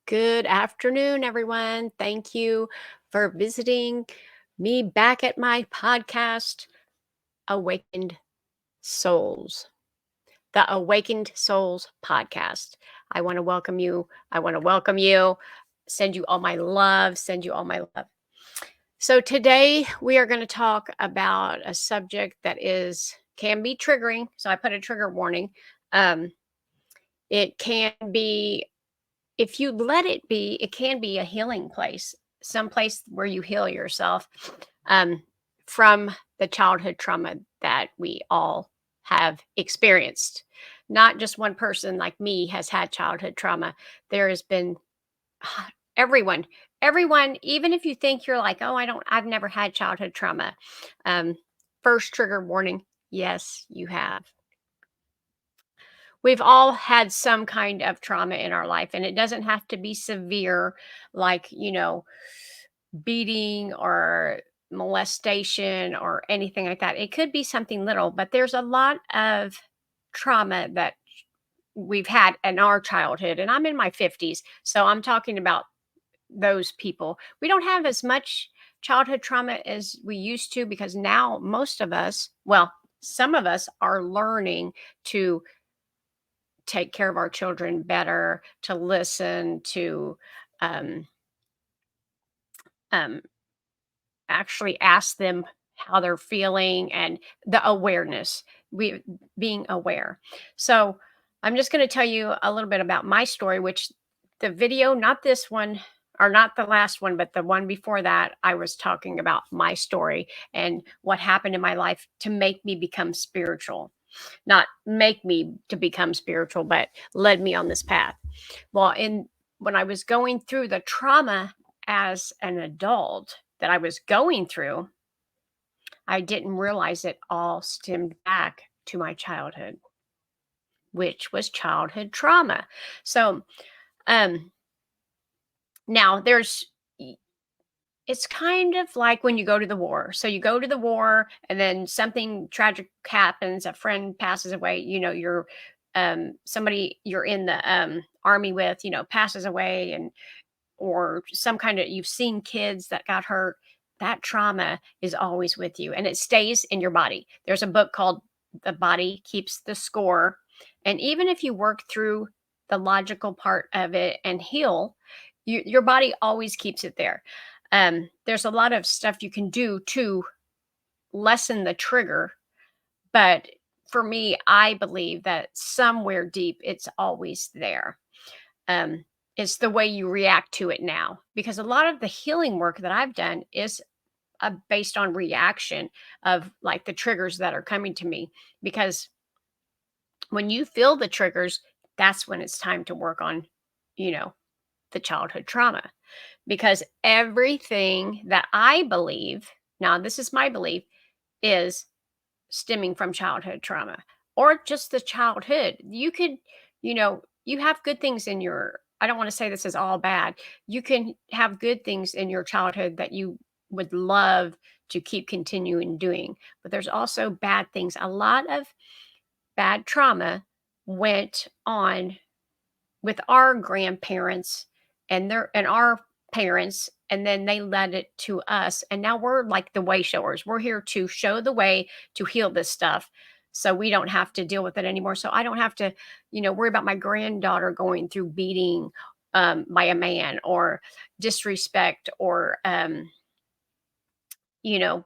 Good afternoon, everyone. Thank you for visiting me back at my podcast, Awakened Souls, the Awakened Souls podcast. I want to welcome you. I want to welcome you, send you all my love, send you all my love. So, today we are going to talk about a subject that can be triggering. So, I put a trigger warning. Um, it can be if you let it be, it can be a healing place, some place where you heal yourself um, from the childhood trauma that we all have experienced. Not just one person like me has had childhood trauma. There has been everyone, everyone, even if you think you're like, oh, I've never had childhood trauma. Um, First trigger warning, yes, you have. We've all had some kind of trauma in our life, and it doesn't have to be severe, like, beating or molestation or anything like that. It could be something little, but there's a lot of trauma that we've had in our childhood. And I'm in my 50s, so I'm talking about those people. We don't have as much childhood trauma as we used to because now most of us, well, some of us are learning to take care of our children better, to listen, to um, um, actually ask them how they're feeling and the awareness, we being aware. So I'm just going to tell you a little bit about my story, which the video, not this one or not the last one, but the one before that, I was talking about my story and what happened in my life to make me become spiritual. Not make me to become spiritual, but led me on this path. Well, in when I was going through the trauma as an adult that I was going through, I didn't realize it all stemmed back to my childhood, which was childhood trauma. So, um, now it's kind of like when you go to the war. So you go to the war and then something tragic happens, a friend passes away, you're somebody you're in the army with, passes away, and or some kind of you've seen kids that got hurt. That trauma is always with you and it stays in your body. There's a book called The Body Keeps the Score. And even if you work through the logical part of it and heal, your body always keeps it there. There's a lot of stuff you can do to lessen the trigger, but for me, I believe that somewhere deep it's always there. um, it's the way you react to it now, because a lot of the healing work that I've done is based on reaction of like the triggers that are coming to me. Because when you feel the triggers, that's when it's time to work on, you know, the childhood trauma. Because everything that I believe, now this is my belief, is stemming from childhood trauma or just the childhood. You could, you have good things in your, I don't want to say this is all bad. You can have good things in your childhood that you would love to keep continuing doing, but there's also bad things. A lot of bad trauma went on with our grandparents and our parents, and then they led it to us, and now we're like the way showers. We're here to show the way to heal this stuff, so we don't have to deal with it anymore. So I don't have to, worry about my granddaughter going through beating by a man, or disrespect, or you know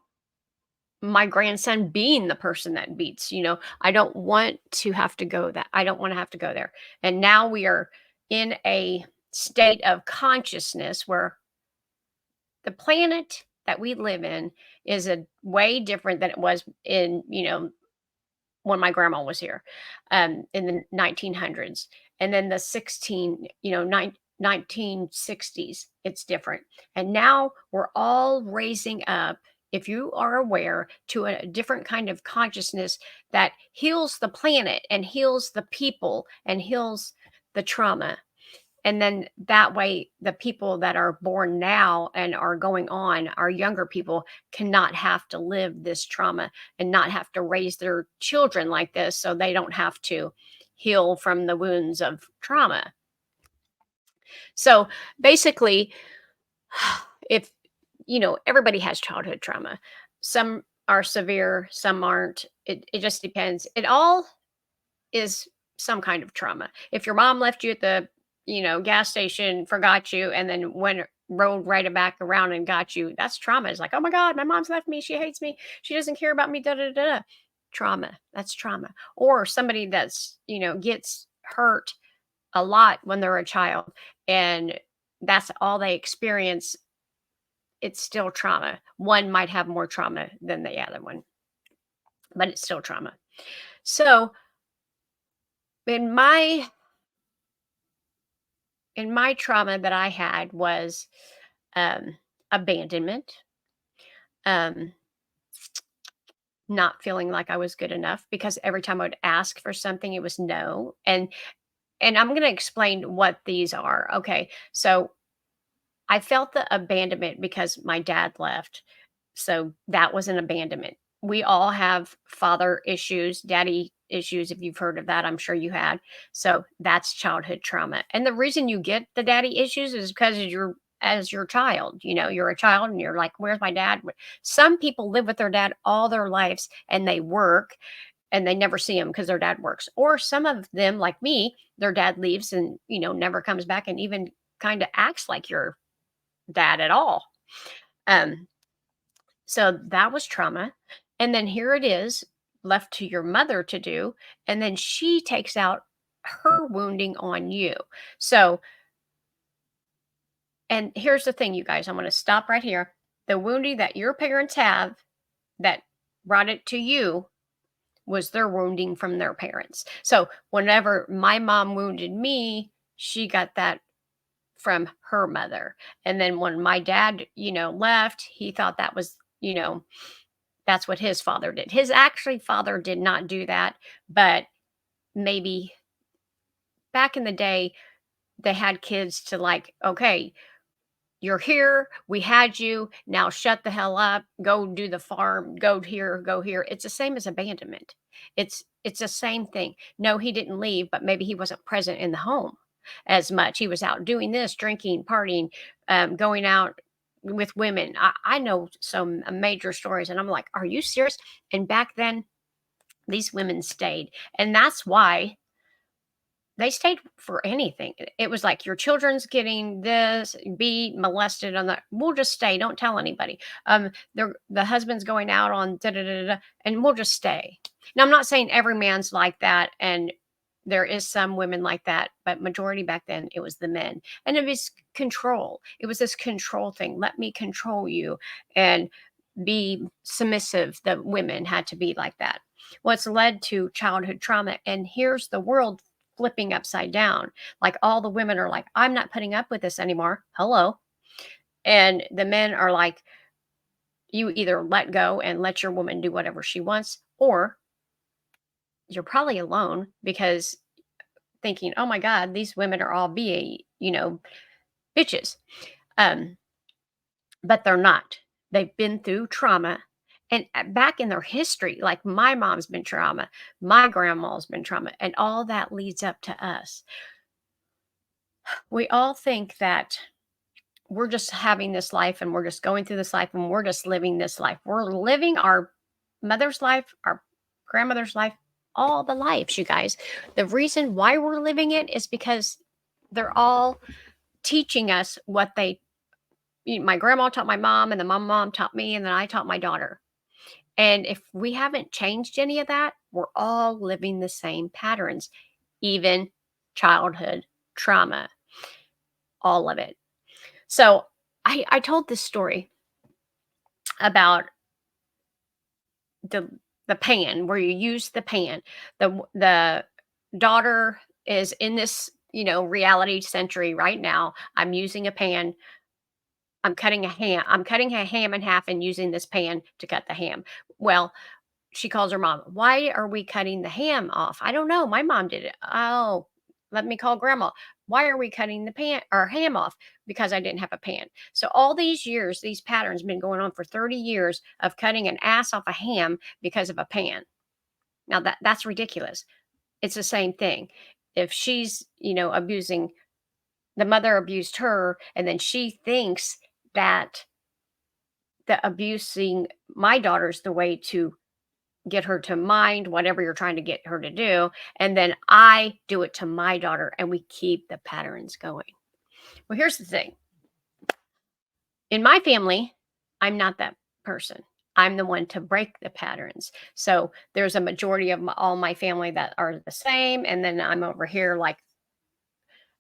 my grandson being the person that beats. I don't want to have to go that I don't want to have to go there. And now we are in a state of consciousness where the planet that we live in is a way different than it was in, when my grandma was here, in the 1900s, and then the 1960s. It's different, and now we're all raising up, if you are aware, to a different kind of consciousness that heals the planet and heals the people and heals the trauma. And then that way, the people that are born now and are going on, our younger people, cannot have to live this trauma and not have to raise their children like this, so they don't have to heal from the wounds of trauma. So basically, if everybody has childhood trauma. Some are severe, some aren't. It just depends. It all is some kind of trauma. If your mom left you at the, gas station, forgot you, and then rode right back around and got you, that's trauma. It's like, oh my God, my mom's left me. She hates me. She doesn't care about me. Da da da da. Trauma. That's trauma. Or somebody that's, gets hurt a lot when they're a child and that's all they experience. It's still trauma. One might have more trauma than the other one, but it's still trauma. So in my trauma that I had was abandonment, um, not feeling like I was good enough because every time I would ask for something, it was no. And I'm going to explain what these are. Okay, so I felt the abandonment because my dad left. So that was an abandonment. We all have father issues, daddy issues. If you've heard of that, I'm sure you had. So that's childhood trauma. And the reason you get the daddy issues is because you're as your child, you're a child and you're like, where's my dad? Some people live with their dad all their lives and they work and they never see him because their dad works. Or some of them, like me, their dad leaves and, never comes back and even kind of acts like your dad at all. Um, so that was trauma. And then here it is left to your mother to do. And then she takes out her wounding on you. So, and here's the thing, you guys, I'm going to stop right here. The wounding that your parents have that brought it to you was their wounding from their parents. So, whenever my mom wounded me, she got that from her mother. And then when my dad, left, he thought that was, that's what his father did. His actually father did not do that, but maybe back in the day, they had kids to like, okay, you're here, we had you, now shut the hell up, go do the farm, go here, go here. It's the same as abandonment. It's the same thing. No, he didn't leave, but maybe he wasn't present in the home as much. He was out doing this, drinking, partying, going out with women. I know some major stories, and I'm like, are you serious? And back then, these women stayed. And that's why they stayed for anything. It was like, "Your children's getting this, beat, molested on the we'll just stay, don't tell anybody. The husband's going out on da da da da, and we'll just stay." Now, I'm not saying every man's like that, and there is some women like that, but majority back then, it was the men. And it was control. It was this control thing. Let me control you and be submissive. The women had to be like that. What's led to childhood trauma. And here's the world flipping upside down. Like all the women are like, I'm not putting up with this anymore. Hello. And the men are like, you either let go and let your woman do whatever she wants, or you're probably alone because thinking, oh my God, these women are all being, bitches. Um, but they're not. They've been through trauma. And back in their history, like my mom's been trauma, my grandma's been trauma, and all that leads up to us. We all think that we're just having this life and we're just going through this life and we're just living this life. We're living our mother's life, our grandmother's life, all the lives, you guys. The reason why we're living it is because they're all teaching us what my grandma taught my mom, and then my mom taught me, and then I taught my daughter. And if we haven't changed any of that, we're all living the same patterns, even childhood trauma, all of it. So I told this story about the pan where you use the pan. The daughter is in this, reality century right now. I'm using a pan. I'm cutting a ham in half and using this pan to cut the ham. Well, she calls her mom. Why are we cutting the ham off? I don't know. My mom did it. Oh, let me call grandma. Why are we cutting the pan or ham off? Because I didn't have a pan. So all these years, these patterns been going on for 30 years of cutting an ass off a ham because of a pan. Now that's ridiculous. It's the same thing. If she's, abusing the mother abused her, and then she thinks that the abusing my daughter's the way to get her to mind whatever you're trying to get her to do, and then I do it to my daughter, and we keep the patterns going. Well, here's the thing. In my family, I'm not that person. I'm the one to break the patterns. So there's a majority of all my family that are the same, and then I'm over here like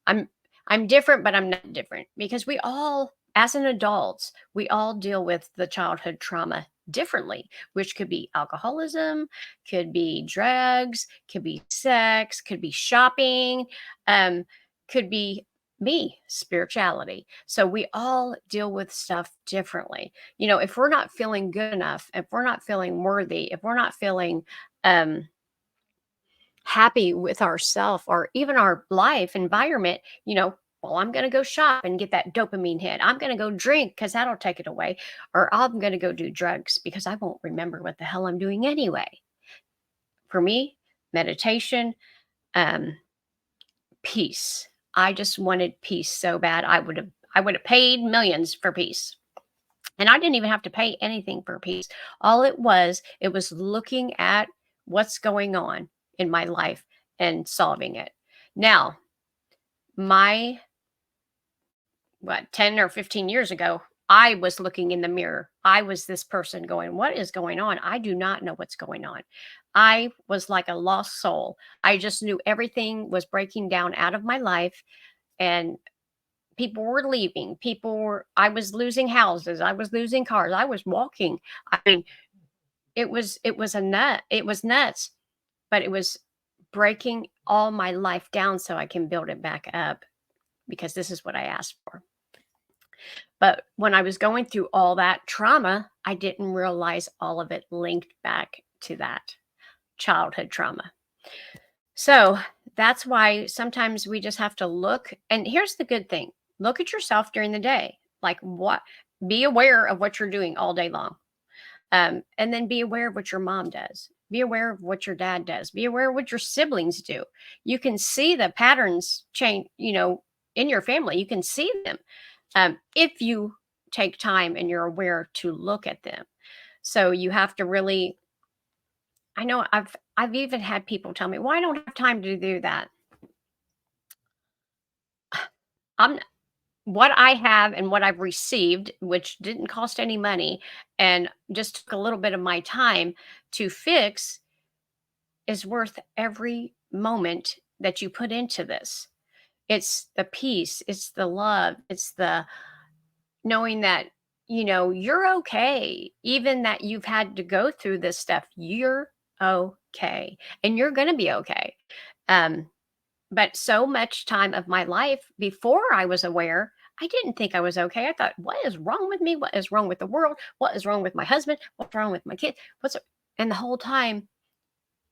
I'm I'm different, but I'm not different because we all, as an adults, we all deal with the childhood trauma differently, which could be alcoholism, could be drugs, could be sex, could be shopping, um, could be me, spirituality. So we all deal with stuff differently. If we're not feeling good enough, if we're not feeling worthy, if we're not feeling um happy with ourself or even our life environment, well, I'm going to go shop and get that dopamine hit. I'm going to go drink because that'll take it away. Or I'm going to go do drugs because I won't remember what the hell I'm doing anyway. For me, meditation, um, peace. I just wanted peace so bad. I would have paid millions for peace. And I didn't even have to pay anything for peace. All it was looking at what's going on in my life and solving it. Now, my, 10 or 15 years ago, I was looking in the mirror. I was this person going, what is going on? I do not know what's going on. I was like a lost soul. I just knew everything was breaking down out of my life, and people were leaving. I was losing houses. I was losing cars. I was walking. I mean, it was nuts, but it was breaking all my life down so I can build it back up because this is what I asked for. But when I was going through all that trauma, I didn't realize all of it linked back to that childhood trauma. So that's why sometimes we just have to look. And here's the good thing: look at yourself during the day. Like, be aware of what you're doing all day long. And then be aware of what your mom does. Be aware of what your dad does. Be aware of what your siblings do. You can see the patterns change, in your family. You can see them if you take time and you're aware to look at them. So you have to really. I know I've even had people tell me, "Well, I don't have time to do that." I'm What I have and what I've received, which didn't cost any money and just took a little bit of my time to fix, is worth every moment that you put into this. It's the peace, it's the love, it's the knowing that, you're okay. Even that you've had to go through this stuff, you're okay. And you're going to be okay. Um, but so much time of my life before I was aware, I didn't think I was okay. I thought, what is wrong with me? What is wrong with the world? What is wrong with my husband? What's wrong with my kid? And the whole time,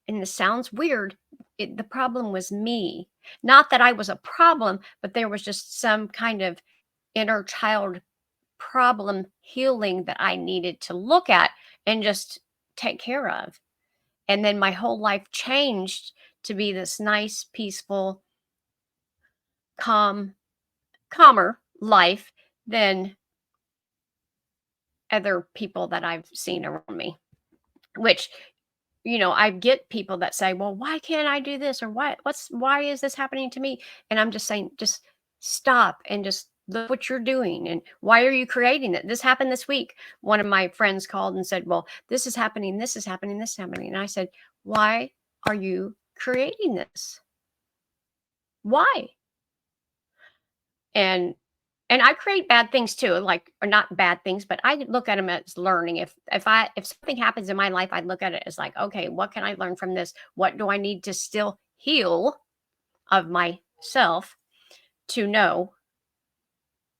and this sounds weird, the problem was me. Not that I was a problem, but there was just some kind of inner child problem healing that I needed to look at and just take care of. And then my whole life changed to be this nice, peaceful, calm, calmer life than other people that I've seen around me. Which, I get people that say, "Well, why can't I do this?" or why is this happening to me?" And I'm just saying, just stop and just look what you're doing and why are you creating it? This happened this week. One of my friends called and said, "Well, this is happening, this is happening, this is happening." And I said, "Why are you creating this? Why?" And I create bad things too, like, or not bad things, but I look at them as learning. If something happens in my life, I look at it as like, okay, what can I learn from this? What do I need to still heal of myself to know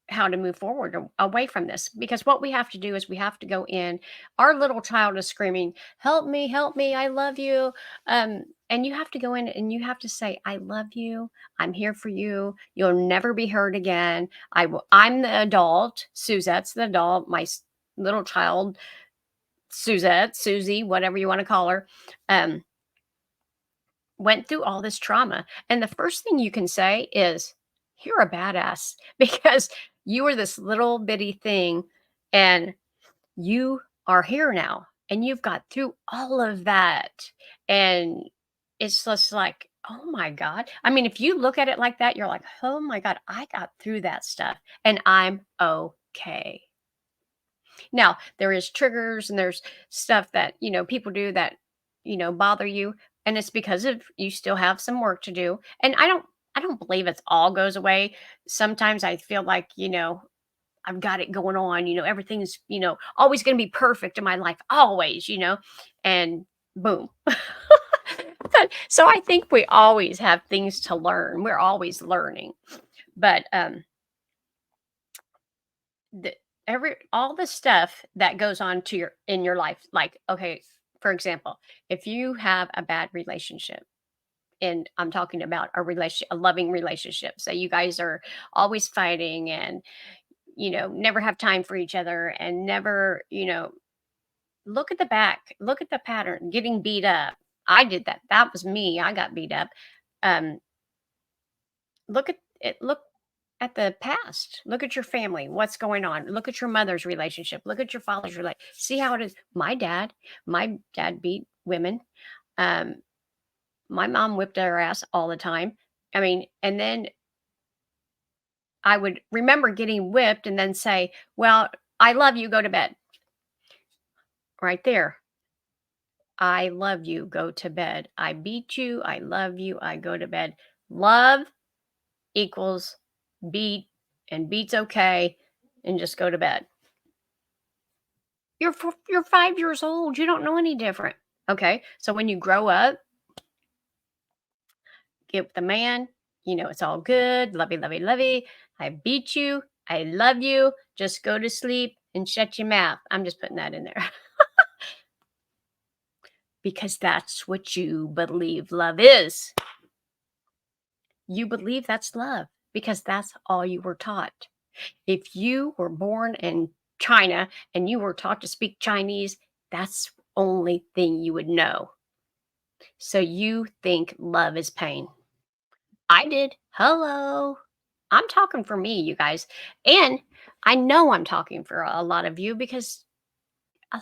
how to move forward away from this? Because what we have to do is we have to go in. Our little child is screaming, help me, I love you." And you have to go in and you have to say, "I love you, I'm here for you, you'll never be hurt again. I'm the adult, Suzette's the adult, my little child, Suzette, Susie, whatever you want to call her, um, went through all this trauma." And the first thing you can say is, you're a badass because you were this little bitty thing and you are here now and you've got through all of that. And it's just like, oh my God. I mean, if you look at it like that, you're like, oh my God, I got through that stuff and I'm okay. Now, there is triggers and there's stuff that, people do that, bother you. And it's because of you still have some work to do. And I don't believe it's all goes away. Sometimes I feel like, I've got it going on, everything's, always going to be perfect in my life, always, and boom. So I think we always have things to learn. We're always learning. But the every all the stuff that goes on to your in your life, like, okay, for example, if you have a bad relationship, and I'm talking about a loving relationship, so you guys are always fighting and never have time for each other and never, look at the back, look at the pattern, getting beat up. I did that. That was me. I got beat up. Um, look at it. Look at the past. Look at your family. What's going on? Look at your mother's relationship. Look at your father's relationship. See how it is. My dad beat women. Um, my mom whipped her ass all the time. I mean, and then I would remember getting whipped and then say, "Well, I love you. Go to bed." Right there. I love you, go to bed. I beat you, I love you, I go to bed. Love equals beat, and beat's okay, and just go to bed. You're 5 years old, you don't know any different. Okay, so when you grow up, get with the man, it's all good, lovey, lovey, lovey. I beat you, I love you, just go to sleep and shut your mouth. I'm just putting that in there because that's what you believe love is. You believe that's love because that's all you were taught. If you were born in China and you were taught to speak Chinese, that's the only thing you would know. So you think love is pain. I did. Hello. I'm talking for me, you guys. And I know I'm talking for a lot of you because a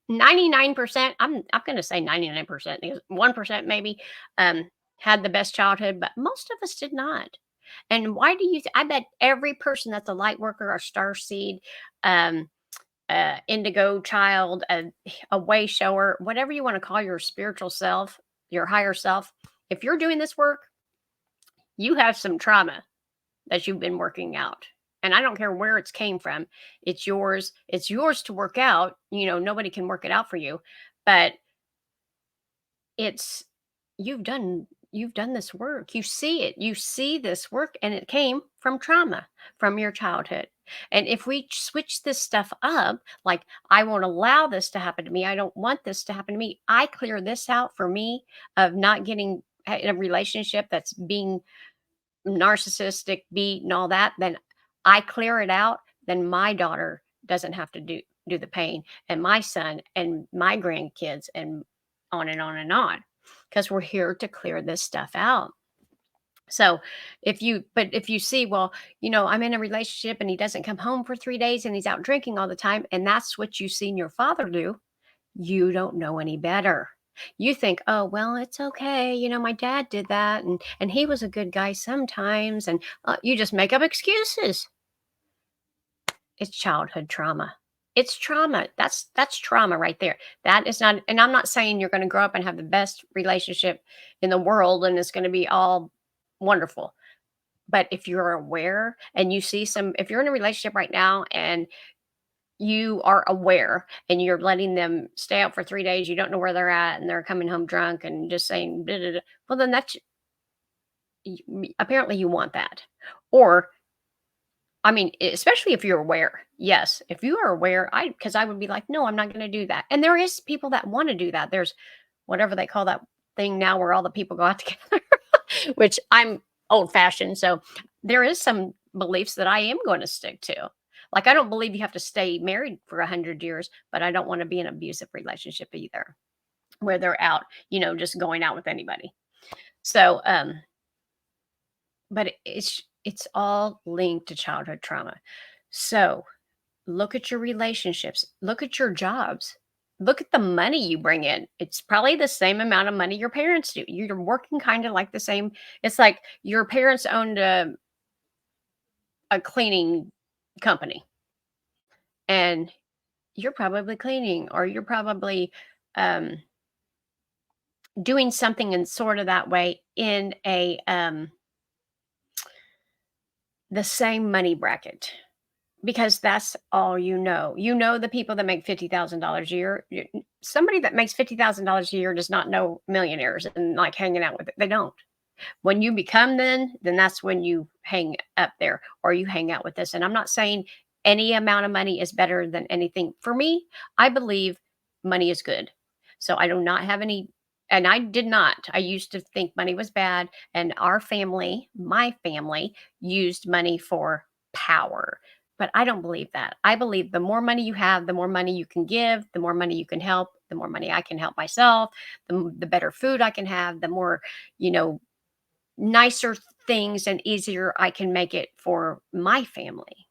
99%, I'm going to say 99% because 1% maybe had the best childhood, but most of us did not. And why do you I bet every person that's a light worker or star seed, um, indigo child, a way shower, whatever you want to call your spiritual self, your higher self, if you're doing this work, you have some trauma that you've been working out. And I don't care where it's came from. It's yours. It's yours to work out. Nobody can work it out for you. But it's you've done this work. You see it. You see this work and it came from trauma from your childhood. And if we switch this stuff up, like I won't allow this to happen to me. I don't want this to happen to me. I clear this out for me of not getting in a relationship that's being narcissistic, beat, and all that, then I clear it out, then my daughter doesn't have to do the pain, and my son and my grandkids, and on and on and on. Because we're here to clear this stuff out. So if you see, well, I'm in a relationship and he doesn't come home for 3 days and he's out drinking all the time, and that's what you've seen your father do, you don't know any better. You think, "Oh, well, it's okay. My dad did that and he was a good guy sometimes." And you just make up excuses. It's childhood trauma. It's trauma. That's trauma right there. That is not, and I'm not saying you're going to grow up and have the best relationship in the world and it's going to be all wonderful. But if you're aware and you see if you're in a relationship right now and you are aware and you're letting them stay out for 3 days, you don't know where they're at, and they're coming home drunk and just saying, "Duh, duh, duh," well, then apparently you want that. Or, I mean, especially if you're aware. Yes, if you are aware, because I would be like, "No, I'm not gonna do that." And there is people that wanna do that. There's whatever they call that thing now where all the people go out together, which I'm old fashioned. So there is some beliefs that I am going to stick to. Like, I don't believe you have to stay married for 100 years, but I don't want to be in an abusive relationship either, where they're out, just going out with anybody. So, but It's all linked to childhood trauma. So look at your relationships, look at your jobs, look at the money you bring in. It's probably the same amount of money your parents do. You're working kind of like the same. It's like your parents owned a cleaning company and you're probably cleaning or you're probably um, doing something in sort of that way in a the same money bracket. Because that's all you know. You know the people that make $50,000 a year. Somebody that makes $50,000 a year does not know millionaires and like hanging out with it. They don't. When you become then that's when you hang up there or you hang out with this. And I'm not saying any amount of money is better than anything. For me, I believe money is good. So I do not have any, and I did not. I used to think money was bad. And our family, my family, used money for power. But I don't believe that. I believe the more money you have, the more money you can give, the more money you can help, the more money I can help myself, the better food I can have, the more, you know, nicer things and easier I can make it for my family.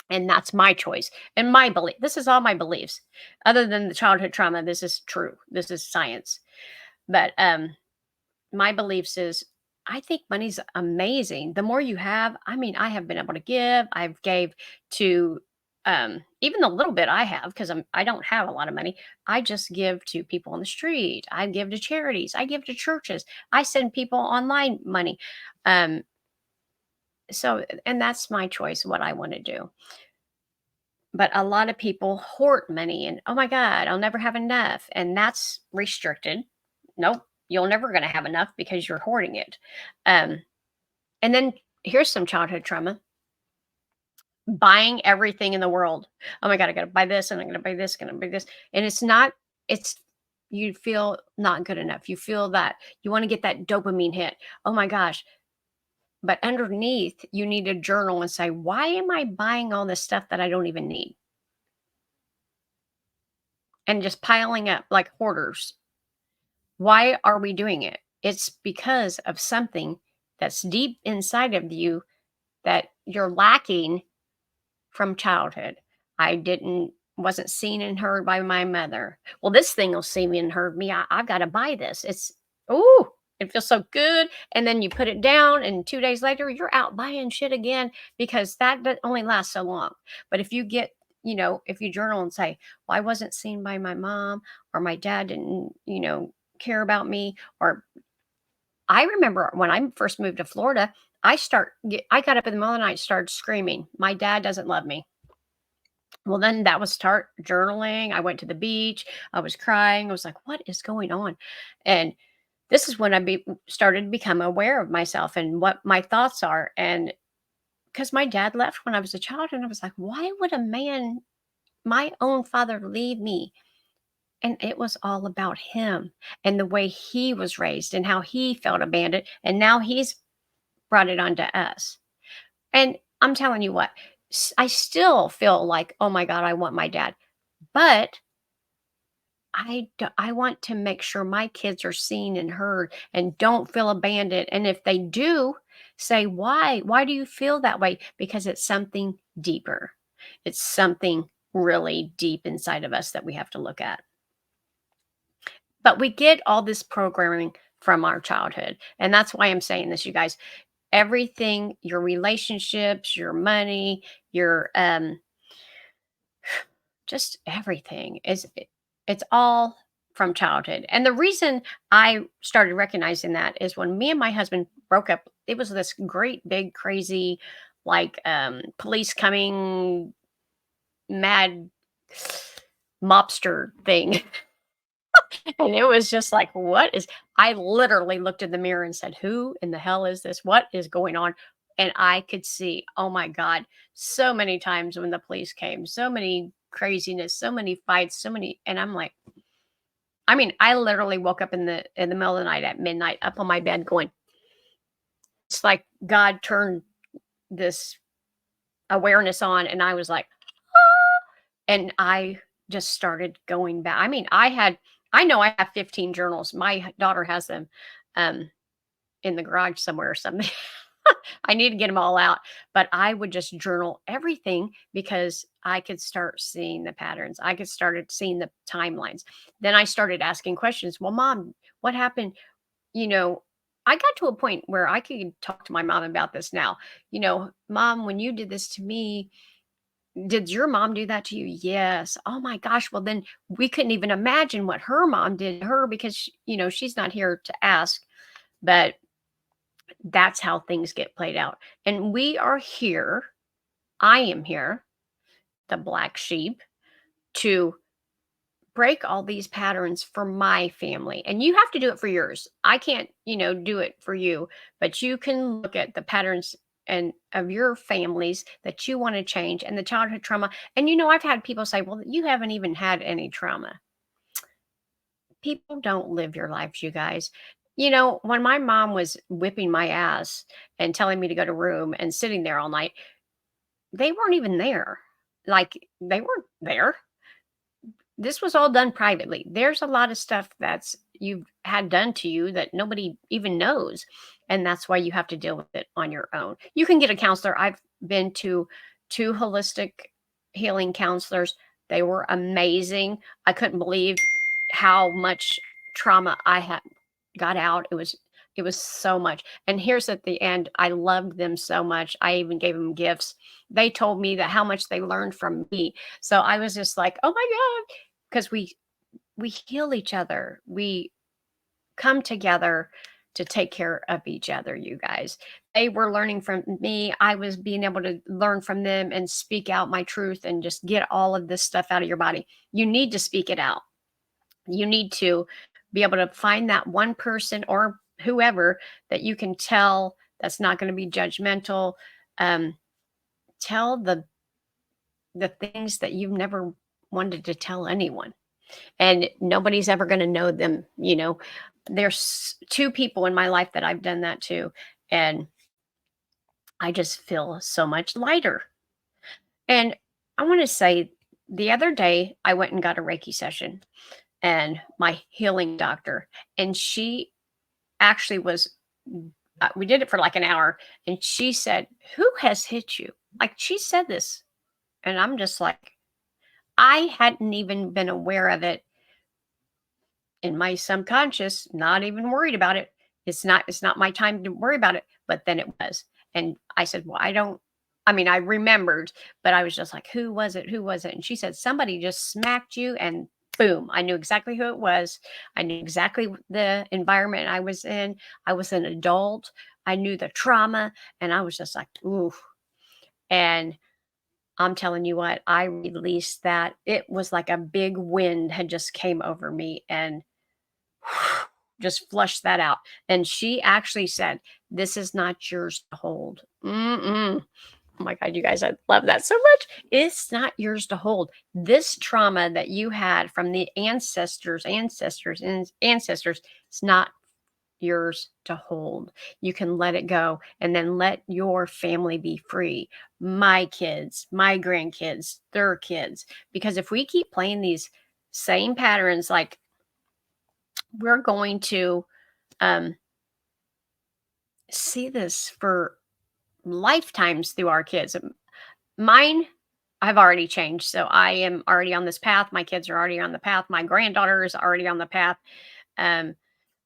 And that's my choice and my belief. This is all my beliefs. Other than the childhood trauma, this is true. This is science. But my beliefs is I think money's amazing. The more you have, I mean, I have been able to give. I've gave to even the little bit I have because I don't have a lot of money. I just give to people on the street. I give to charities. I give to churches. I send people online money. Um, so and that's my choice what I want to do. But a lot of people hoard money and oh my God, I'll never have enough. And that's restricted. Nope, you're never going to have enough because you're hoarding it. Um, and then here's some childhood trauma buying everything in the world. Oh my God, I got to buy this and I'm going to buy this, going to buy this. And it's not, it's, you feel not good enough. You feel that you want to get that dopamine hit. Oh my gosh. But underneath, you need a journal and say, why am I buying all this stuff that I don't even need? And just piling up like hoarders. Why are we doing it? It's because of something that's deep inside of you that you're lacking from childhood. I didn't wasn't seen and heard by my mother. Well, this thing will see me and heard me. I've got to buy this. It's oh, it feels so good. And then you put it down, and 2 days later, you're out buying shit again because that only lasts so long. But if you get, you know, if you journal and say, "Well, I wasn't seen by my mom, or my dad didn't, you know, care about me," or I remember when I first moved to Florida, I got up in the middle of the night, started screaming, "My dad doesn't love me." Well, then that was start journaling. I went to the beach. I was crying. I was like, "What is going on?" And this is when started to become aware of myself and what my thoughts are. And because my dad left when I was a child, and I was like, "Why would a man, my own father, leave me?" And it was all about him and the way he was raised and how he felt abandoned. And now he's brought it onto us. And I'm telling you what, I still feel like, oh my God, I want my dad. But I want to make sure my kids are seen and heard and don't feel abandoned. And if they do, say why? Why do you feel that way? Because it's something deeper. It's something really deep inside of us that we have to look at. But we get all this programming from our childhood. And that's why I'm saying this, you guys. Everything, your relationships, your money, your just everything it's all from childhood. And the reason I started recognizing that is when me and my husband broke up, it was this great big crazy like police coming mad mobster thing. And it was just like, what is I literally looked in the mirror and said, "Who in the hell is this? What is going on?" And I could see, oh my God, so many times when the police came, so many craziness, so many fights, so many and I'm like, I mean, I literally woke up in the middle of the night at midnight up on my bed going, it's like God turned this awareness on and I was like, "Ah," and I just started going back. I mean, I know I have 15 journals. My daughter has them um in the garage somewhere or something. I need to get them all out, but I would just journal everything because I could start seeing the patterns. I could started seeing the timelines. Then I started asking questions. Well, mom, what happened? You know, I got to a point where I could talk to my mom about this now. Mom, when you did this to me, did your mom do that to you? Yes. Oh my gosh. Well, then we couldn't even imagine what her mom did to her because, she's not here to ask. But that's how things get played out. And we are here. I am here, the black sheep, to break all these patterns for my family. And you have to do it for yours. I can't, do it for you, but you can look at the patterns and of your families that you want to change and the childhood trauma. And I've had people say, "Well, you haven't even had any trauma." People don't live your lives, you guys. When my mom was whipping my ass and telling me to go to room and sitting there all night, they weren't even there. Like, they weren't there. This was all done privately. There's a lot of stuff that's you've had done to you that nobody even knows. And that's why you have to deal with it on your own. You can get a counselor. I've been to two holistic healing counselors. They were amazing. I couldn't believe how much trauma I had got out. It was so much. And here's at the end, I loved them so much. I even gave them gifts. They told me that how much they learned from me. So I was just like, "Oh my God," because we heal each other. We come together to take care of each other, you guys. They were learning from me. I was being able to learn from them and speak out my truth and just get all of this stuff out of your body. You need to speak it out. You need to be able to find that one person or whoever that you can tell that's not going to be judgmental. Um, tell the things that you've never wanted to tell anyone, and nobody's ever going to know them. There's two people in my life that I've done that to, and I just feel so much lighter. And I want to say, the other day I went and got a Reiki session, and my healing doctor, and she actually was we did it for like an hour, and she said, "Who has hit you?" Like, she said this, and I'm just like, I hadn't even been aware of it in my subconscious, not even worried about it. It's not my time to worry about it, but then it was. And I said, "Well, I remembered, but I was just like, who was it? Who was it?" And she said, "Somebody just smacked you," and boom, I knew exactly who it was. I knew exactly the environment I was in. I was an adult. I knew the trauma, and I was just like, "Ooh." And I'm telling you what, I released that. It was like a big wind had just came over me, and just flush that out. And she actually said, "This is not yours to hold." Mm-mm. Oh my God, you guys, I love that so much. It's not yours to hold. This trauma that you had from the and ancestors, it's not yours to hold. You can let it go and then let your family be free. My kids, my grandkids, their kids. Because if we keep playing these same patterns, like, we're going to um, see this for lifetimes through our kids. Mine, I've already changed. So I am already on this path. My kids are already on the path. My granddaughter is already on the path. Um,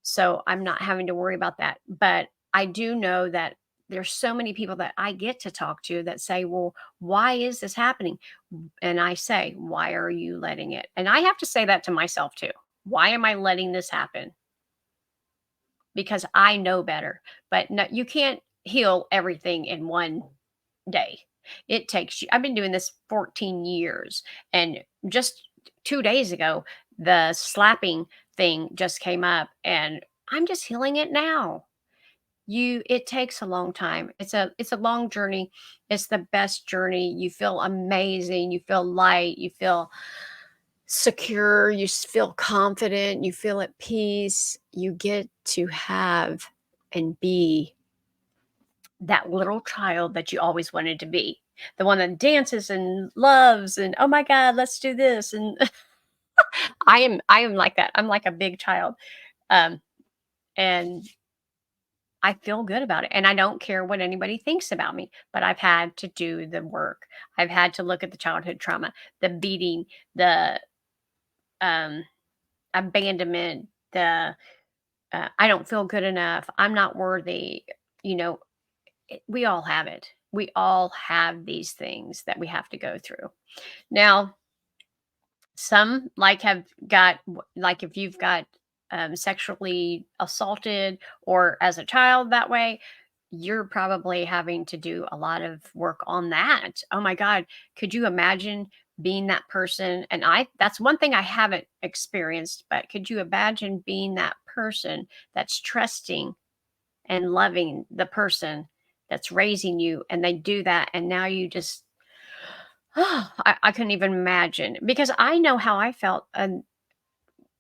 so I'm not having to worry about that. But I do know that there's so many people that I get to talk to that say, "Well, why is this happening?" And I say, "Why are you letting it?" And I have to say that to myself too. Why am I letting this happen? Because I know better. But no, you can't heal everything in one day. It takes you, I've been doing this 14 years, and just 2 days ago the slapping thing just came up, and I'm just healing it now. It takes a long time. It's a long journey. It's the best journey. You feel amazing, you feel light, you feel secure, feel confident, you feel at peace. You get to have and be that little child that you always wanted to be. The one that dances and loves and, "Oh my God, let's do this." And I am like that. I'm like a big child. Um, and I feel good about it, and I don't care what anybody thinks about me, but I've had to do the work. I've had to look at the childhood trauma, the beating, the, um, abandonment, the, I don't feel good enough, I'm not worthy, you know, we all have it. We all have these things that we have to go through. Now, some like have got like if you've got sexually assaulted or as a child that way, you're probably having to do a lot of work on that. Oh my God. Could you imagine being that person? And that's one thing I haven't experienced, but could you imagine being that person that's trusting and loving the person that's raising you and they do that and now you just I couldn't even imagine because I know how I felt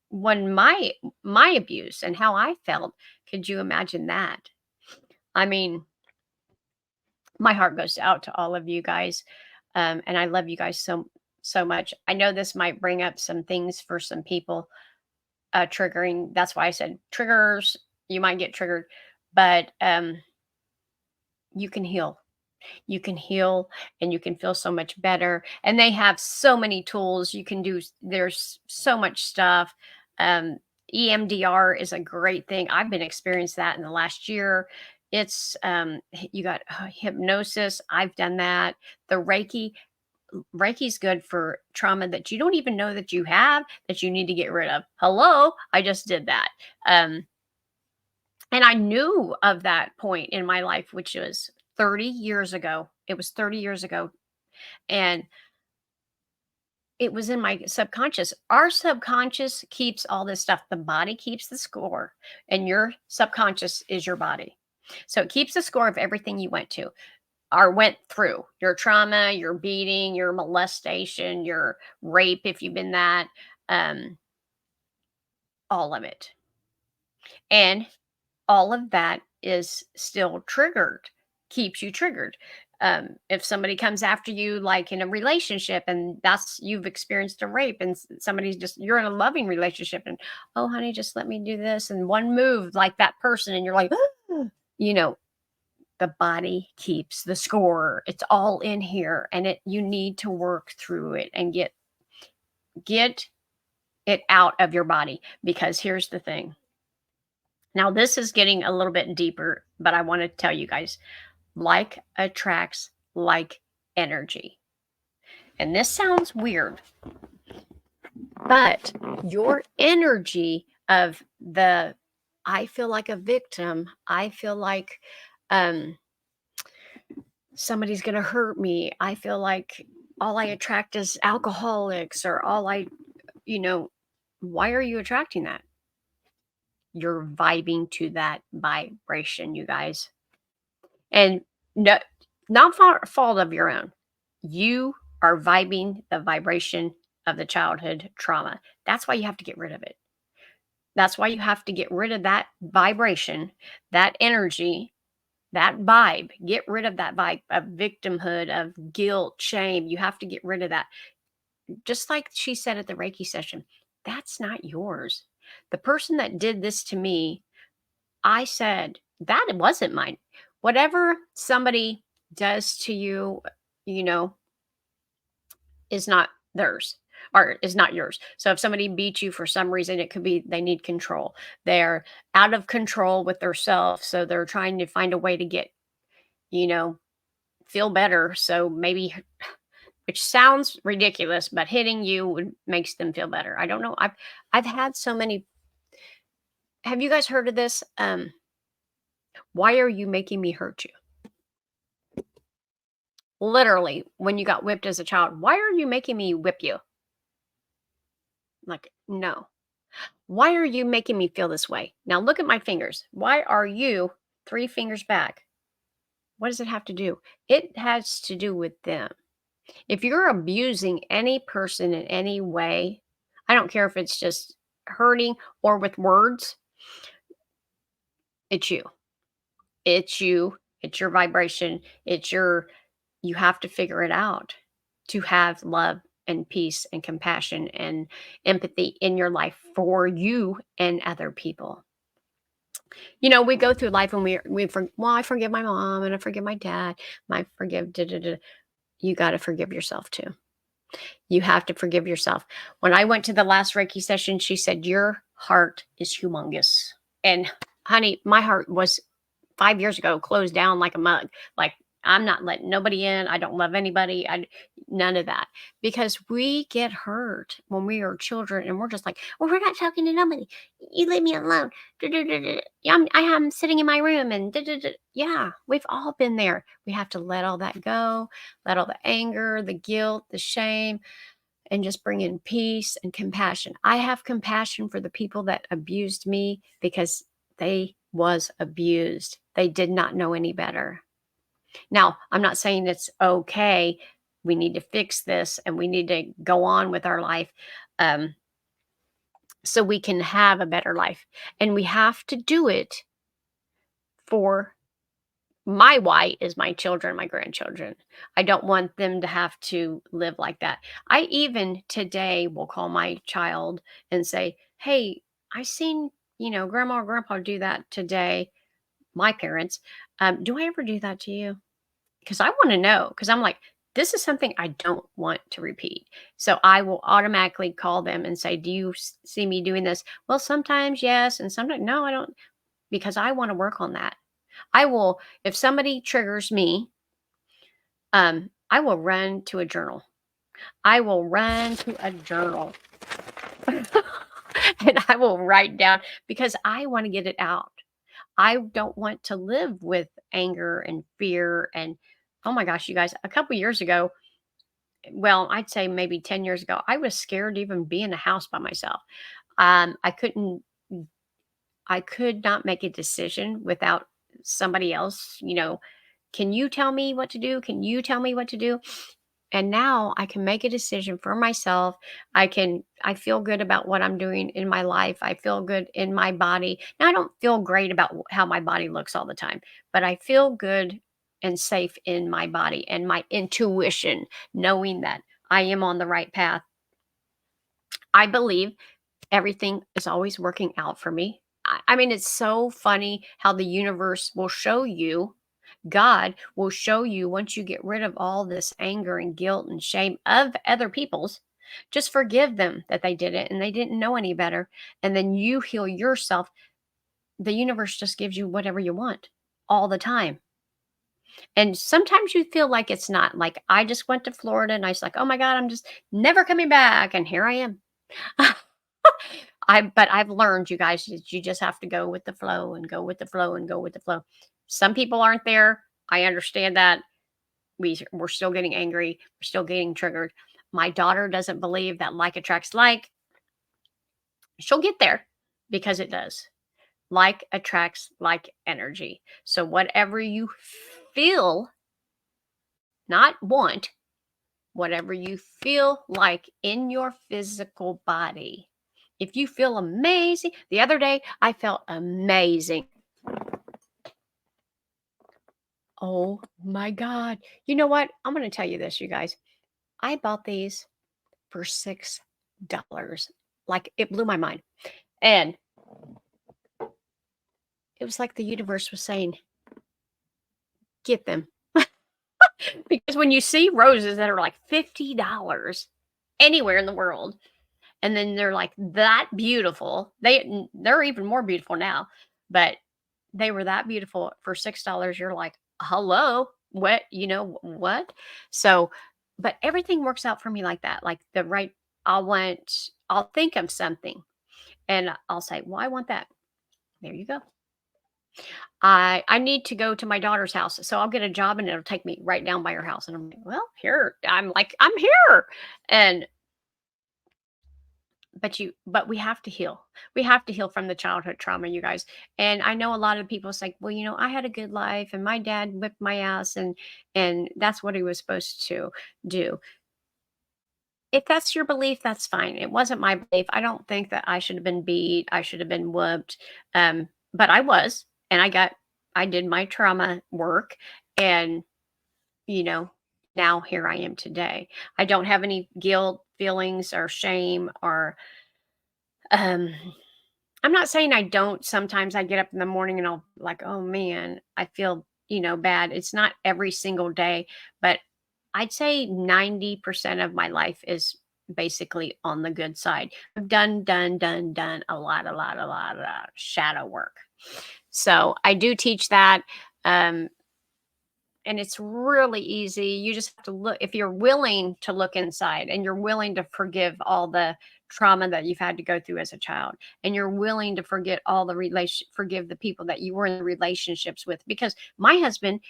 when my abuse and how I felt. Could you imagine that? I mean, my heart goes out to all of you guys, and I love you guys so much. I know this might bring up some things for some people, triggering. That's why I said triggers. You might get triggered, but you can heal. You can heal and you can feel so much better. And they have so many tools you can do. There's so much stuff. Um, EMDR is a great thing. I've been experienced that in the last year. It's you got hypnosis. I've done that. The Reiki's good for trauma that you don't even know that you have that you need to get rid of. Hello, I just did that. Um, and I knew of that point in my life, which was 30 years ago. It was 30 years ago. And it was in my subconscious. Our subconscious keeps all this stuff. The body keeps the score, and your subconscious is your body. So it keeps the score of everything you went to or went through your trauma, your beating, your molestation, your rape, if you've been that, um, all of it. And all of that is still triggered, keeps you triggered. If somebody comes after you, like in a relationship, and that's you've experienced a rape, and somebody's just you're in a loving relationship, and oh, honey, just let me do this, and one move like that person, and you're like, you know, the body keeps the score. It's all in here, and it you need to work through it and get it out of your body because here's the thing. Now, this is getting a little bit deeper, but I want to tell you guys like attracts like energy. And this sounds weird, but your energy of the I feel like a victim, I feel like um, somebody's going to hurt me, I feel like all I attract is alcoholics or all you know, why are you attracting that? You're vibing to that vibration, you guys. And no, not fault of your own. You are vibing the vibration of the childhood trauma. That's why you have to get rid of it. That's why you have to get rid of that vibration, that energy, that vibe. Get rid of that vibe of victimhood, of guilt, shame. You have to get rid of that. Just like she said at the Reiki session, that's not yours. The person that did this to me, I said, that wasn't mine. Whatever somebody does to you, you know, is not theirs or is not yours. So if somebody beats you for some reason, it could be they need control. They're out of control with their self. So they're trying to find a way to get, you know, feel better. So maybe which sounds ridiculous, but hitting you makes them feel better. I don't know. I've had so many. Have you guys heard of this? Why are you making me hurt you? Literally, when you got whipped as a child, "Why are you making me whip you?" Like, "No. Why are you making me feel this way? Now look at my fingers. Why are you 3 fingers back?" What does it have to do? It has to do with them. If you're abusing any person in any way, I don't care if it's just hurting or with words, it's you. It's you. It's your vibration. It's your you have to figure it out to have love and peace and compassion and empathy in your life for you and other people. We go through life and well, I forgive my mom and I forgive my dad. My forgive da, da, da. You got to forgive yourself too. You have to forgive yourself. When I went to the last Reiki session, she said, "Your heart is humongous." And honey, my heart was 5 years ago closed down like a mug. Like, I'm not letting nobody in. I don't love anybody. None of that. Because we get hurt when we are children and we're just like, "Well, we're not talking to nobody. You leave me alone. Duh, duh, duh, duh. Yeah, I am sitting in my room and duh, duh, duh." Yeah, we've all been there. We have to let all that go, let all the anger, the guilt, the shame, and just bring in peace and compassion. I have compassion for the people that abused me because they was abused. They did not know any better. Now, I'm not saying it's okay. We need to fix this and we need to go on with our life, um, so we can have a better life. And we have to do it for my why is my children, my grandchildren. I don't want them to have to live like that. I even today will call my child and say, "Hey, I seen, grandma or grandpa do that today, my parents. Do I ever do that to you?" Because I want to know, because I'm like, this is something I don't want to repeat. So I will automatically call them and say, "Do you see me doing this?" Well, sometimes yes, and sometimes no, I don't, because I want to work on that. I will, if somebody triggers me, I will run to a journal. I will run to a journal and I will write down because I want to get it out. I don't want to live with anger and fear. And oh my gosh, you guys, a couple years ago, well, I'd say maybe 10 years ago, I was scared to even be in a house by myself. I couldn't, I could not make a decision without somebody else, can you tell me what to do? Can you tell me what to do? And now I can make a decision for myself. I feel good about what I'm doing in my life. I feel good in my body. Now I don't feel great about how my body looks all the time, but I feel good and safe in my body and my intuition, knowing that I am on the right path. I believe everything is always working out for me. I mean, it's so funny how the universe will show you, God will show you, once you get rid of all this anger and guilt and shame of other people's, just forgive them that they did it and they didn't know any better. And then you heal yourself. The universe just gives you whatever you want all the time. And sometimes you feel like it's not. Like, I just went to Florida and I was like, "Oh my God, I'm just never coming back." And here I am. But I've learned, you guys, that you just have to go with the flow and go with the flow and go with the flow. Some people aren't there. I understand that. We're still getting angry. We're still getting triggered. My daughter doesn't believe that like attracts like. She'll get there because it does. Like attracts like energy. So whatever you feel, not want, whatever you feel like in your physical body. If you feel amazing, the other day I felt amazing. Oh my God. You know what? I'm going to tell you this, you guys. I bought these for $6. Like, it blew my mind. And it was like the universe was saying, get them. Because when you see roses that are like $50 anywhere in the world, and then they're like that beautiful, they're even more beautiful now, but they were that beautiful for $6. You're like, hello, what, what? So, but everything works out for me like that. Like, I'll think of something and I'll say, well, I want that. There you go. I need to go to my daughter's house. So I'll get a job and it'll take me right down by her house. And I'm like, well, here. I'm like, I'm here. And but we have to heal. We have to heal from the childhood trauma, you guys. And I know a lot of people say, well, I had a good life and my dad whipped my ass, and that's what he was supposed to do. If that's your belief, that's fine. It wasn't my belief. I don't think that I should have been beat. I should have been whooped. But I was, and I did my trauma work, and you know, now here I am today. I don't have any guilt feelings or shame or um I'm not saying I don't. Sometimes I get up in the morning and I'll like, oh man, I feel, bad. It's not every single day, but I'd say 90% of my life is basically on the good side. I've done a lot of shadow work. So I do teach that. Um, and it's really easy. You just have to look, if you're willing to look inside and you're willing to forgive all the trauma that you've had to go through as a child, and you're willing to forget all the forgive the people that you were in relationships with, because my husband,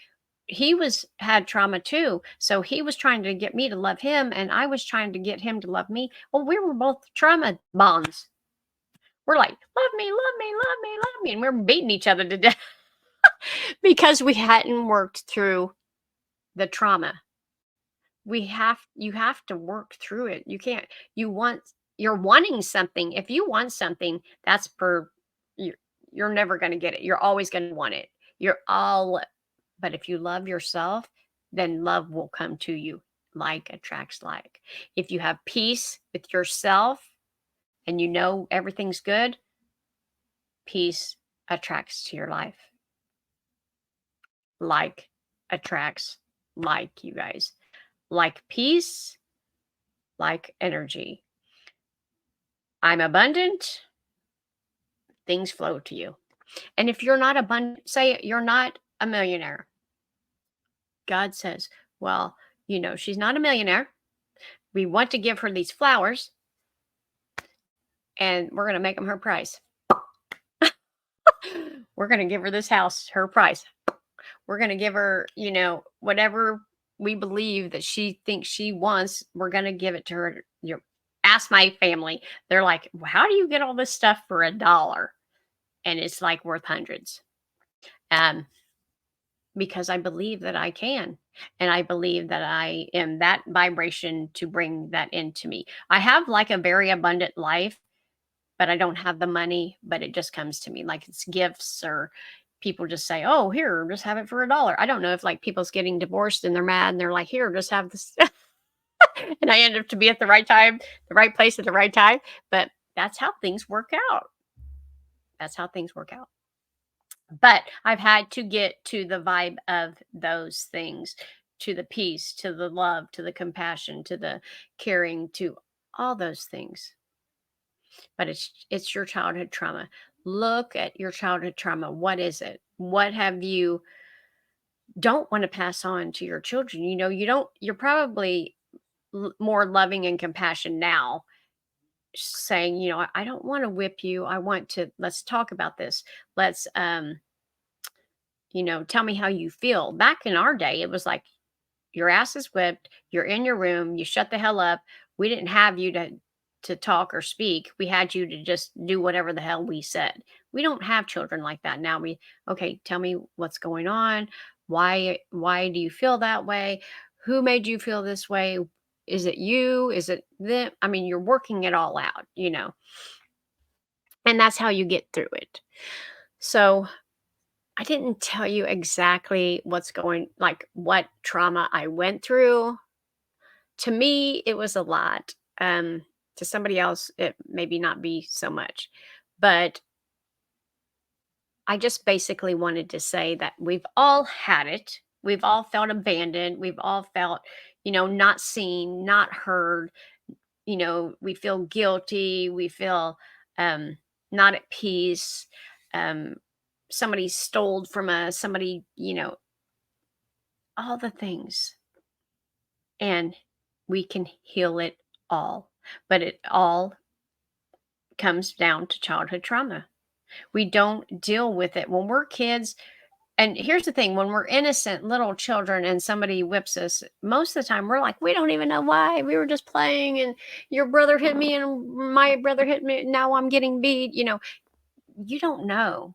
he was had trauma too, so he was trying to get me to love him and I was trying to get him to love me. Well, we were both trauma bonds. We're like, love me, love me, love me, love me, and we're beating each other to death because we hadn't worked through the trauma. You have to work through it. You can't, you're wanting something. If you want something, that's for you, you're never going to get it. You're always going to want it. You're all But if you love yourself, then love will come to you. Like attracts like. If you have peace with yourself and you know everything's good, peace attracts to your life. Like attracts like, you guys. Like peace, like energy. I'm abundant, things flow to you. And if you're not abundant, say you're not a millionaire, God says, well, she's not a millionaire. We want to give her these flowers and we're going to make them her price. We're going to give her this house, her price. We're going to give her, whatever we believe that she thinks she wants. We're going to give it to her. Ask my family. They're like, "Well, how do you get all this stuff for $1?" And it's like worth hundreds. Um, because I believe that I can. And I believe that I am that vibration to bring that into me. I have like a very abundant life, but I don't have the money, but it just comes to me like it's gifts, or people just say, "Oh, here, just have it for $1." I don't know if like people's getting divorced and they're mad and they're like, "Here, just have this." And I end up to be at the right time, the right place at the right time. But that's how things work out. That's how things work out. But I've had to get to the vibe of those things, to the peace, to the love, to the compassion, to the caring, to all those things. But it's your childhood trauma. Look at your childhood trauma. What is it? What have you don't want to pass on to your children? You're probably more loving and compassion now, saying, I don't want to whip you. I want to, let's talk about this. Let's tell me how you feel. Back in our day, it was like your ass is whipped, you're in your room, you shut the hell up. We didn't have you to talk or speak. We had you to just do whatever the hell we said. We don't have children like that now. Okay, tell me what's going on. Why do you feel that way? Who made you feel this way? Is it you? Is it them? I mean, you're working it all out. And that's how you get through it. So I didn't tell you exactly what trauma I went through. To me, it was a lot. To somebody else, it maybe not be so much. But I just basically wanted to say that we've all had it. We've all felt abandoned. We've all felt, not seen, not heard. We feel guilty. We feel um, not at peace. Um, Somebody stole from us. Somebody, all the things. And we can heal it all. But it all comes down to childhood trauma. We don't deal with it when we're kids. And here's the thing, when we're innocent little children and somebody whips us, most of the time we're like, we don't even know why. We were just playing and your brother hit me and my brother hit me. Now I'm getting beat. You don't know.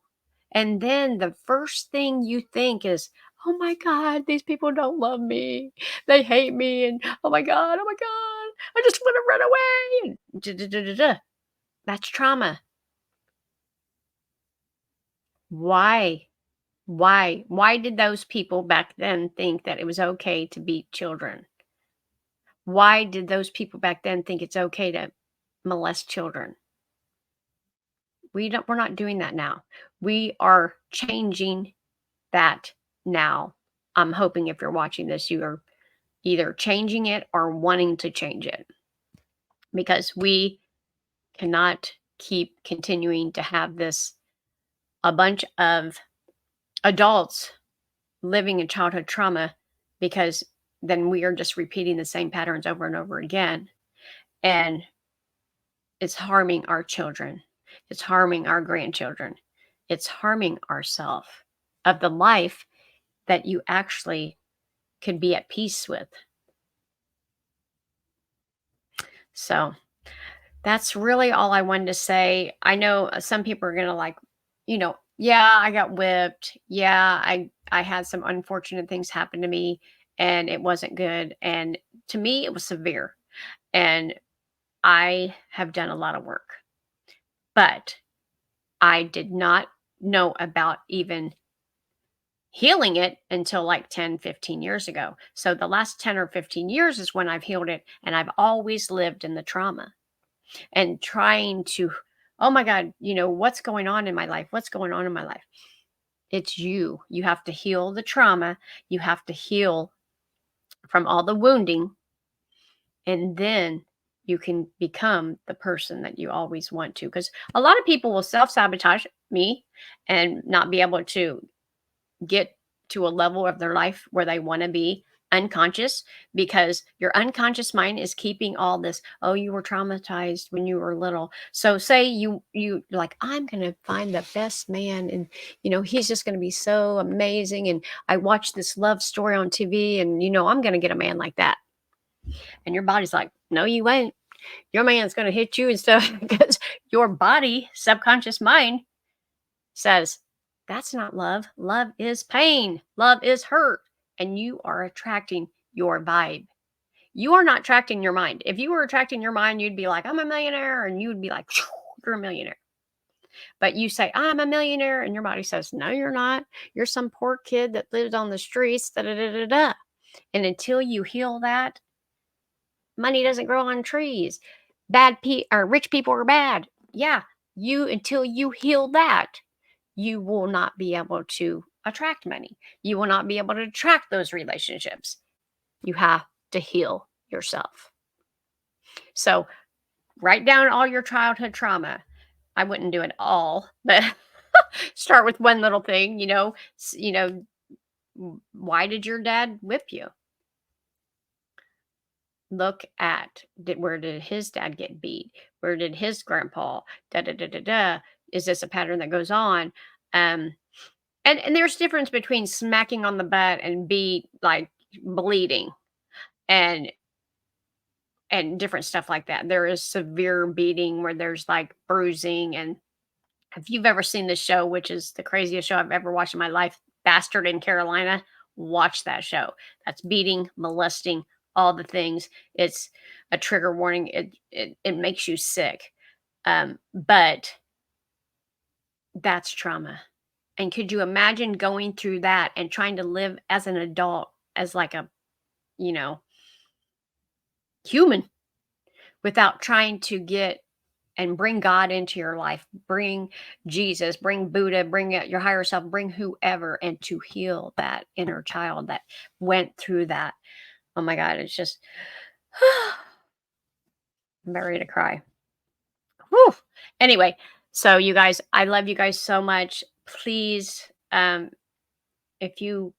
And then the first thing you think is, oh my God, these people don't love me. They hate me. And oh my God, I just want to run away. And da-da-da-da-da. That's trauma. Why? Why did those people back then think that it was okay to beat children? Why did those people back then think it's okay to molest children? we're not doing that now. We are changing that now. I'm hoping if you're watching this, you are either changing it or wanting to change it, because we cannot keep continuing to have this a bunch of adults living in childhood trauma, because then we are just repeating the same patterns over and over again, and it's harming our children. It's harming our grandchildren. It's harming ourselves of the life that you actually could be at peace with. So that's really all I wanted to say. I know some people are gonna like, yeah, I got whipped. Yeah, I had some unfortunate things happen to me, and it wasn't good. And to me, it was severe. And I have done a lot of work, but I did not know about even healing it until like 10, 15 years ago. So the last 10 or 15 years is when I've healed it. And I've always lived in the trauma and trying to, oh my God, what's going on in my life? What's going on in my life? It's you. You have to heal the trauma. You have to heal from all the wounding. And then you can become the person that you always want to. Because a lot of people will self sabotage me and not be able to get to a level of their life where they want to be unconscious, because your unconscious mind is keeping all this. Oh, you were traumatized when you were little, so say you like, I'm gonna find the best man, and he's just gonna be so amazing, and I watched this love story on TV, and I'm gonna get a man like that. And your body's like, no, you ain't. Your man's gonna hit you and stuff because your body, subconscious mind, says, that's not love. Love is pain. Love is hurt. And you are attracting your vibe. You are not attracting your mind. If you were attracting your mind, you'd be like, I'm a millionaire. And you would be like, you're a millionaire. But you say, I'm a millionaire. And your body says, no, you're not. You're some poor kid that lives on the streets. Da, da, da, da, da. And until you heal that, money doesn't grow on trees. Or rich people are bad. Yeah. Until you heal that, you will not be able to attract money. You will not be able to attract those relationships. You have to heal yourself. So write down all your childhood trauma. I wouldn't do it all, but start with one little thing, why did your dad whip you? Look at, where did his dad get beat? Where did his grandpa? Da da da da da. Is this a pattern that goes on? Um, And there's difference between smacking on the butt and like, bleeding, and different stuff like that. There is severe beating where there's, like, bruising, and if you've ever seen this show, which is the craziest show I've ever watched in my life, Bastard in Carolina, watch that show. That's beating, molesting, all the things. It's a trigger warning. It makes you sick. But that's trauma. And could you imagine going through that and trying to live as an adult, as like a, you know, human, without trying to get and bring God into your life, bring Jesus, bring Buddha, bring your higher self, bring whoever, and to heal that inner child that went through that. Oh my God, it's just, I'm about ready to cry. Whew. Anyway, so you guys, I love you guys so much. Please, if you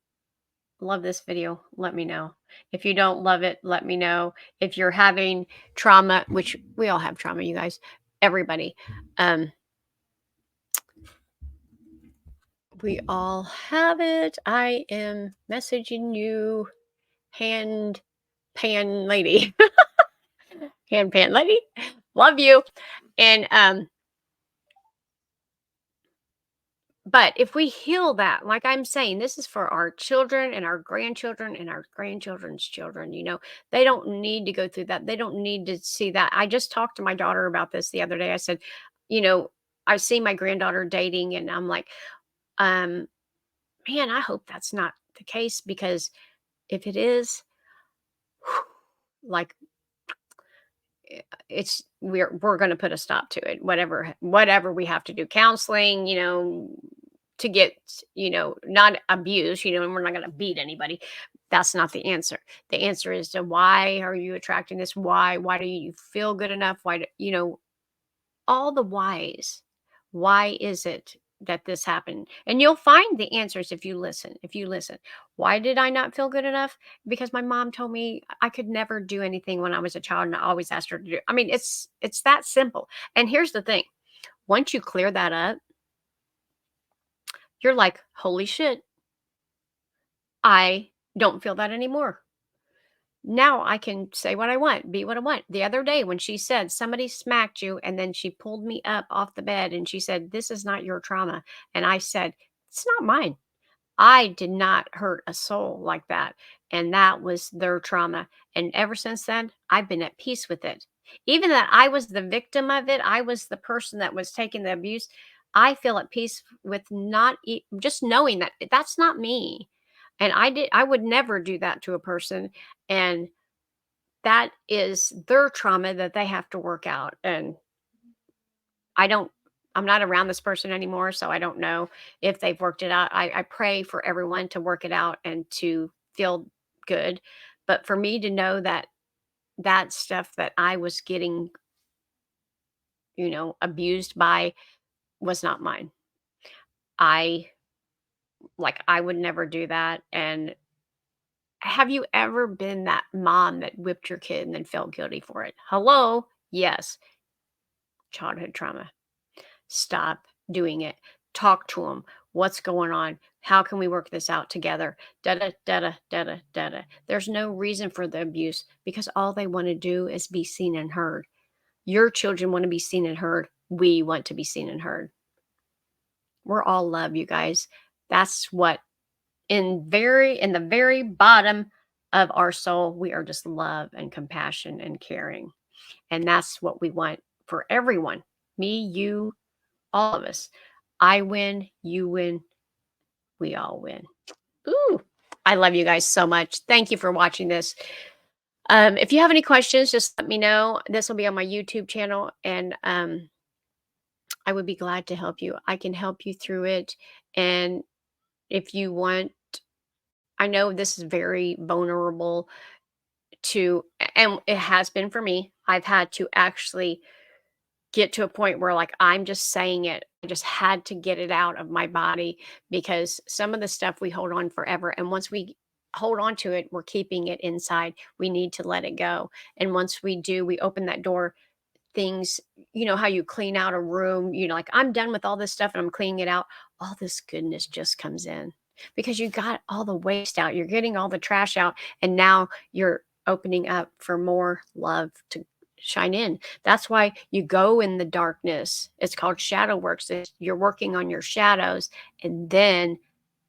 love this video, let me know. If you don't love it, let me know. If you're having trauma, which we all have trauma, you guys, everybody. We all have it. I am messaging you, hand pan lady. Hand pan lady. Love you. And but if we heal that, like I'm saying, this is for our children and our grandchildren and our grandchildren's children. They don't need to go through that. They don't need to see that. I just talked to my daughter about this the other day. I said, you know, I see my granddaughter dating, and I'm like, man, I hope that's not the case, because if it is, like, we're going to put a stop to it. Whatever we have to do, counseling, to get, not abuse, and we're not going to beat anybody. That's not the answer. The answer is to, why are you attracting this? Why do you feel good enough? Why do, all the whys. Why is it that this happened? And you'll find the answers if you listen. If you listen, why did I not feel good enough? Because my mom told me I could never do anything when I was a child, and I always asked her to do. I mean, it's that simple. And here's the thing: once you clear that up, you're like, holy shit, I don't feel that anymore. Now I can say what I want, be what I want. The other day when she said somebody smacked you, and then she pulled me up off the bed and she said, "This is not your trauma." And I said, "It's not mine. I did not hurt a soul like that." And that was their trauma. And ever since then, I've been at peace with it. Even that I was the victim of it, I was the person that was taking the abuse. I feel at peace with not just knowing that that's not me. And I would never do that to a person. And that is their trauma that they have to work out. And I don't I'm not around this person anymore, so I don't know if they've worked it out. I pray for everyone to work it out and to feel good. But for me to know that that stuff that I was getting, abused by, was not mine. I I would never do that. And have you ever been that mom that whipped your kid and then felt guilty for it? Hello? Yes. Childhood trauma. Stop doing it. Talk to them. What's going on? How can we work this out together? Da da da da da da da da. There's no reason for the abuse, because all they want to do is be seen and heard. Your children want to be seen and heard. We want to be seen and heard. We're all love, you guys. That's what, in the very bottom of our soul, we are just love and compassion and caring. And that's what we want for everyone. Me, you, all of us. I win, you win, we all win. Ooh, I love you guys so much. Thank you for watching this. If you have any questions, just let me know. This will be on my YouTube channel, and I would be glad to help you. I can help you through it. And if you want, I know this is very vulnerable and it has been for me. I've had to actually get to a point where, I'm just saying it. I just had to get it out of my body, because some of the stuff we hold on forever. And once we hold on to it, we're keeping it inside. We need to let it go. And once we do, we open that door. Things, how you clean out a room, I'm done with all this stuff and I'm cleaning it out. All this goodness just comes in because you got all the waste out. You're getting all the trash out. And now you're opening up for more love to shine in. That's why you go in the darkness. It's called shadow works. You're working on your shadows, and then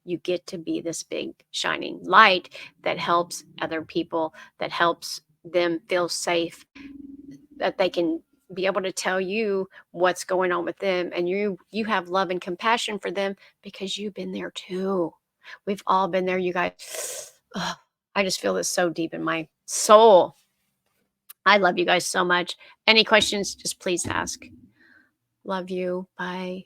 you get to be this big shining light that helps other people, that helps them feel safe, that they can be able to tell you what's going on with them, and you have love and compassion for them because you've been there too. We've all been there, you guys. Ugh, I just feel this so deep in my soul. I love you guys so much. Any questions, just please ask. Love you. Bye.